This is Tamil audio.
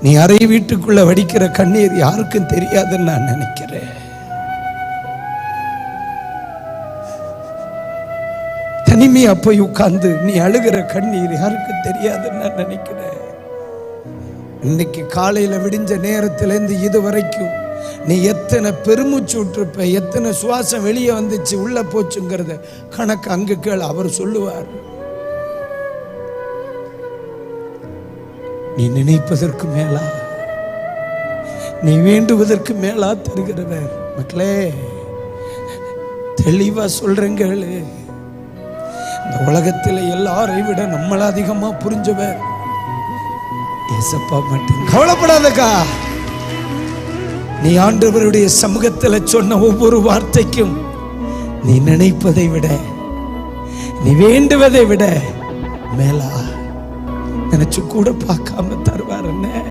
நீ அறை வீட்டுக்குள்ள வடிக்கிற கண்ணீர் யாருக்கும் தெரியாதுன்னு நான் நினைக்கிறேன். தனிமையா போய் உட்கார்ந்து நீ அழுகிற கண்ணீர் யாருக்கும் தெரியாதுன்னு நான் நினைக்கிறேன். இன்னைக்கு காலையில விடிஞ்ச நேரத்திலேருந்து இது வரைக்கும் நீ எத்தனை பெருமூச்சு விட்டுருப்ப, எத்தனை சுவாசம் வெளியே வந்துச்சு உள்ள போச்சுங்கிறத கணக்கு அங்கு கேள். அவர் சொல்லுவார். நீ நினைப்பதற்கு மேலா, நீ வேண்டுவதற்கு மேலா தருகிறவர். மக்களே, தெளிவா சொல்றேங்க. இந்த உலகத்தில் எல்லாரை விட நம்மள அதிகமா புரிஞ்சவர் ஏசப்பா மட்டும். கவலைப்படாதக்கா, நீ ஆண்டவருடைய சமூகத்தில் சொன்ன ஒவ்வொரு வார்த்தைக்கும் நீ நினைப்பதை விட, நீ வேண்டுவதை விட மேலா நினைச்சு கூட பார்க்காம தருவார். என்ன